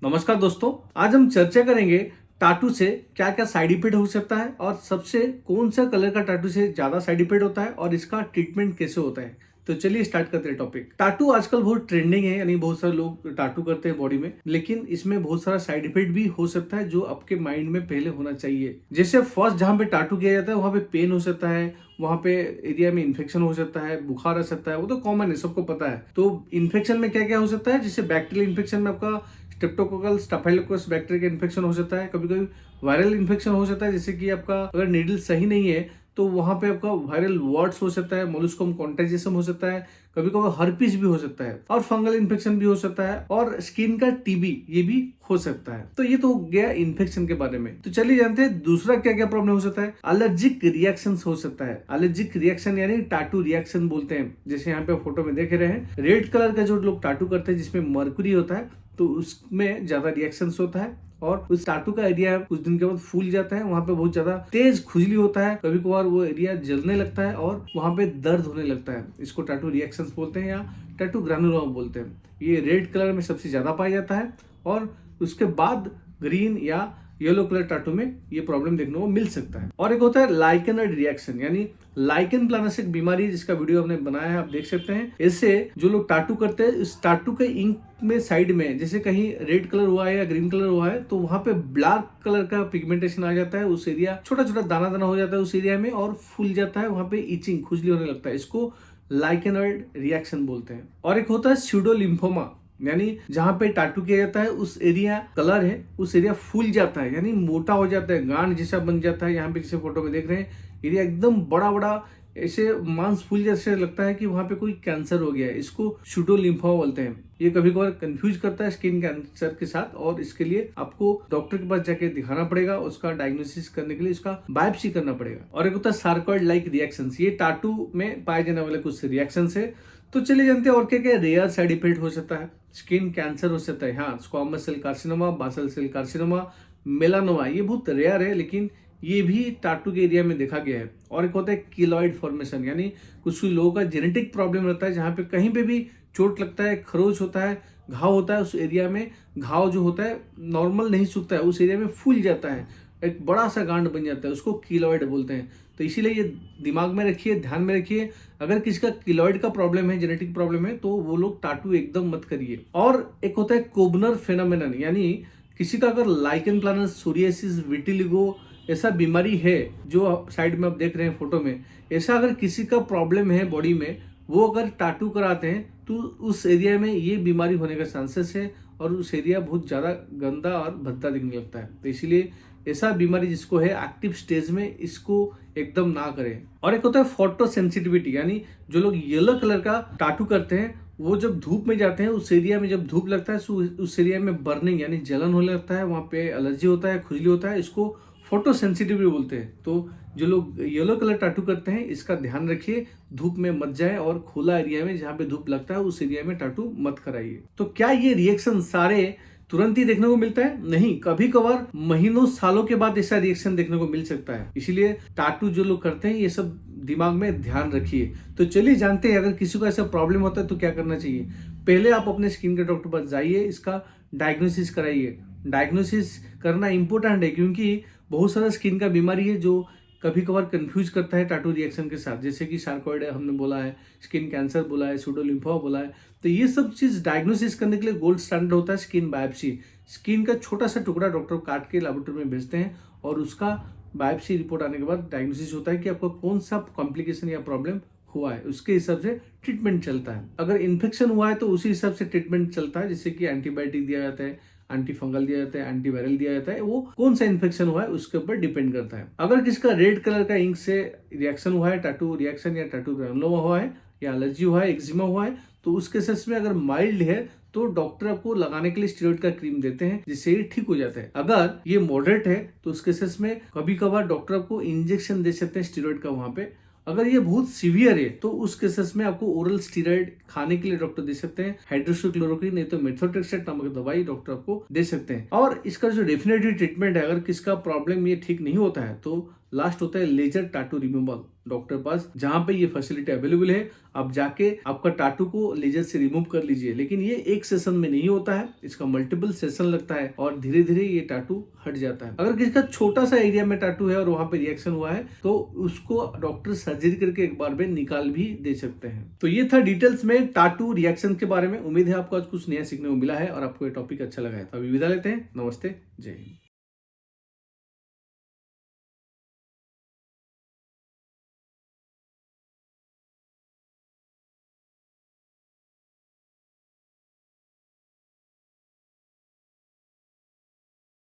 नमस्कार दोस्तों, आज हम चर्चा करेंगे टाटू से क्या क्या साइड इफेक्ट हो सकता है और सबसे कौन सा कलर का टाटू से ज्यादा साइड इफेक्ट होता है और इसका ट्रीटमेंट कैसे होता है। तो चलिए स्टार्ट करते हैं टॉपिक। टाटू आजकल बहुत ट्रेंडिंग है, यानी बहुत सारे लोग टाटू करते हैं बॉडी में, लेकिन इसमें बहुत सारा साइड इफेक्ट भी हो सकता है जो आपके माइंड में पहले होना चाहिए। जैसे फर्स्ट जहां पे टाटू किया जाता है वहां पे पेन हो सकता है, वहां पे एरिया में इन्फेक्शन हो सकता है, बुखार आ सकता है, वो तो कॉमन है, सबको पता है। तो इन्फेक्शन में क्या क्या हो सकता है, जैसे बैक्टीरियल इन्फेक्शन में आपका स्ट्रेप्टोकोकल स्टाफाइलोकोकस बैक्टीरिया का इन्फेक्शन हो सकता है, कभी कभी वायरल इन्फेक्शन हो सकता है, जैसे कि आपका अगर नीडल सही नहीं है तो वहां पे आपका वायरल वर्ड्स हो सकता है, मोलस्कोम कॉन्टेजियम हो सकता है, कभी कभी हर्पीस भी हो सकता है और फंगल इन्फेक्शन भी हो सकता है और स्किन का टीबी ये भी हो सकता है। तो ये तो हो गया इन्फेक्शन के बारे में। तो चलिए जानते हैं दूसरा क्या क्या प्रॉब्लम हो सकता है। एलर्जिक रिएक्शन हो सकता है। एलर्जिक रिएक्शन यानी टाटू रिएक्शन बोलते हैं। जैसे यहाँ पे फोटो में देख रहे हैं, रेड कलर का जो लोग टाटू करते हैं जिसमें मर्क्यूरी होता है तो उसमें ज्यादा रिएक्शन होता है और उस टाटू का एरिया कुछ दिन के बाद फूल जाता है, वहां पे बहुत ज्यादा तेज खुजली होता है, कभी कभार वो एरिया जलने लगता है और वहां पे दर्द होने लगता है। इसको टाटू रिएक्शंस बोलते हैं या टाटू ग्रानुलोमा बोलते हैं। ये रेड कलर में सबसे ज्यादा पाया जाता है और उसके बाद ग्रीन या येलो कलर टाटू में ये प्रॉब्लम देखने को मिल सकता है। और एक होता है लाइकेनॉइड रिएक्शन, यानी लाइकेन प्लानस एक बीमारी जिसका वीडियो हमने बनाया है, आप देख सकते हैं। इससे जो लोग टाटू करते हैं, इस टाटू के इंक में साइड में जैसे कहीं रेड कलर हुआ है या ग्रीन कलर हुआ है तो वहां पे ब्लैक कलर का पिगमेंटेशन आ जाता है, उस एरिया छोटा छोटा दाना दाना हो जाता है उस एरिया में और फूल जाता है, वहां पे इचिंग खुजली होने लगता है। इसको लाइकेनॉइड रिएक्शन बोलते हैं। और एक होता है स्यूडो लिम्फोमा, यानी जहां पे टाटू किया जाता है उस एरिया कलर है, उस एरिया फूल जाता है, यानी मोटा हो जाता है, गांठ जैसा बन जाता है। यहाँ पे जैसे फोटो में देख रहे हैं एरिया एकदम बड़ा बड़ा ऐसे मांस फूल जैसे लगता है कि वहां पे कोई कैंसर हो गया है। इसको स्यूडो लिम्फोमा बोलते हैं। ये कभी कभार कंफ्यूज करता है स्किन कैंसर के साथ और इसके लिए आपको डॉक्टर के पास जाके दिखाना पड़ेगा, उसका डायग्नोसिस करने के लिए उसका बायोप्सी करना पड़ेगा। और एक होता है सार्कॉइड लाइक रिएक्शंस, ये टाटू में पाए जाने वाले कुछ रिएक्शंस है। तो चलिए जानते हैं और क्या क्या रेयर साइड इफेक्ट हो सकता है। स्किन कैंसर हो सकता है, हाँ, squamous cell carcinoma, basal cell carcinoma, melanoma, ये बहुत रेयर है लेकिन ये भी टाटू के एरिया में देखा गया है। और एक होता है कीलॉइड फॉर्मेशन, यानी कुछ लोगों का जेनेटिक प्रॉब्लम रहता है, जहाँ पे कहीं पे भी चोट लगता है, खरोच होता है, घाव होता है, उस एरिया में घाव जो होता है नॉर्मल नहीं सूखता है, उस एरिया में फूल जाता है, एक बड़ा सा गांठ बन जाता है, उसको कीलॉइड बोलते हैं। तो इसीलिए ये दिमाग में रखिए, ध्यान में रखिए, अगर किसी का कीलॉइड का प्रॉब्लम है, जेनेटिक प्रॉब्लम है, तो वो लोग टाटू एकदम मत करिए। और एक होता है कोबनर फेनोमेनन, यानी किसी का अगर लाइकेन प्लानस, सोरियासिस, विटिलिगो ऐसा बीमारी है जो साइड में आप देख रहे हैं फोटो में, ऐसा अगर किसी का प्रॉब्लम है बॉडी में, वो अगर टाटू कराते हैं तो उस एरिया में ये बीमारी होने का चांसेस है और उस एरिया बहुत ज्यादा गंदा और भद्दा दिखने लगता है। तो इसीलिए ऐसा बीमारी जिसको है एक्टिव स्टेज में, इसको एकदम ना करें। और एक होता है फोटो सेंसिटिविटी, यानी जो लोग येलो कलर का टाटू करते हैं वो जब धूप में जाते हैं, उस एरिया में जब धूप लगता है उस एरिया में बर्निंग यानी जलन होने लगता है, वहां पे एलर्जी होता है, खुजली होता है, इसको फोटो सेंसिटिविटी बोलते हैं। तो जो लोग येलो कलर टाटू करते हैं इसका ध्यान रखिए, धूप में मत जाए और खुला एरिया में जहाँ पे धूप लगता है उस एरिया में टाटू मत कराइए। तो क्या ये रिएक्शन सारे तुरंत ही देखने को मिलता है? नहीं, कभी कभार महीनों सालों के बाद ऐसा रिएक्शन देखने को मिल सकता है। इसीलिए टाटू जो लोग करते हैं ये सब दिमाग में ध्यान रखिए। तो चलिए जानते हैं अगर किसी को ऐसा प्रॉब्लम होता है तो क्या करना चाहिए। पहले आप अपने स्किन के डॉक्टर पास जाइए, इसका डायग्नोसिस कराइए। डायग्नोसिस करना इंपॉर्टेंट है क्योंकि बहुत सारा स्किन का बीमारी है जो कभी कभार कंफ्यूज करता है टाटू रिएक्शन के साथ, जैसे कि सार्कॉइड हमने बोला है, स्किन कैंसर बोला है, सूडो लिम्फोमा बोला है। तो ये सब चीज डायग्नोसिस करने के लिए गोल्ड स्टैंडर्ड होता है स्किन बायोप्सी। स्किन का छोटा सा टुकड़ा डॉक्टर काट के लेबोरेटरी में भेजते हैं और उसका बायोप्सी रिपोर्ट आने के बाद डायग्नोसिस होता है कि आपको कौन सा कॉम्प्लिकेशन या प्रॉब्लम हुआ है, उसके हिसाब से ट्रीटमेंट चलता है। अगर इन्फेक्शन हुआ है तो उसी हिसाब से ट्रीटमेंट चलता है, जैसे कि एंटीबायोटिक दिया जाता है, एंटी फंगल दिया जाता है, एंटीवायरल दिया जाता है, वो कौन सा इन्फेक्शन हुआ है उसके ऊपर डिपेंड करता है। अगर किसका रेड कलर का इंक से रिएक्शन हुआ है, टाटू रिएक्शन या टाटू ग्रैनुलोमा हुआ है या एलर्जी हुआ है, एक्जिमा हुआ है, तो उस केसेस में अगर माइल्ड है तो डॉक्टर आपको लगाने के लिए स्टेरॉइड का क्रीम देते हैं जिससे ये ठीक हो जाता है। अगर ये मॉडरेट है तो उस केसेस में कभी कभार डॉक्टर आपको इंजेक्शन दे सकते हैं स्टेरॉइड का वहां पे। अगर ये बहुत सीवियर है तो उस केसेस में आपको ओरल स्टीरॉइड खाने के लिए डॉक्टर दे सकते हैं, हाइड्रोक्सीक्लोरोक्विन नहीं तो मेथोट्रेक्सेट नामक दवाई डॉक्टर आपको दे सकते हैं। और इसका जो डेफिनेटली ट्रीटमेंट है, अगर किसका प्रॉब्लम ये ठीक नहीं होता है तो लास्ट होता है लेजर टाटू रिमूवल। डॉक्टर पास जहां पे ये फैसिलिटी अवेलेबल है, आप जाके आपका टाटू को लेजर से रिमूव कर लीजिए। लेकिन ये एक सेशन में नहीं होता है, इसका मल्टीपल सेशन लगता है और धीरे धीरे ये टाटू हट जाता है। अगर किसी का छोटा सा एरिया में टाटू है और वहां पे रिएक्शन हुआ है तो उसको डॉक्टर सर्जरी करके एक बार में निकाल भी दे सकते हैं। तो ये था डिटेल्स में टाटू रिएक्शन के बारे में। उम्मीद है आपको आज कुछ नया सीखने को मिला है और आपको ये टॉपिक अच्छा लगा है। तो अभी विदा लेते हैं। नमस्ते, जय हिंद।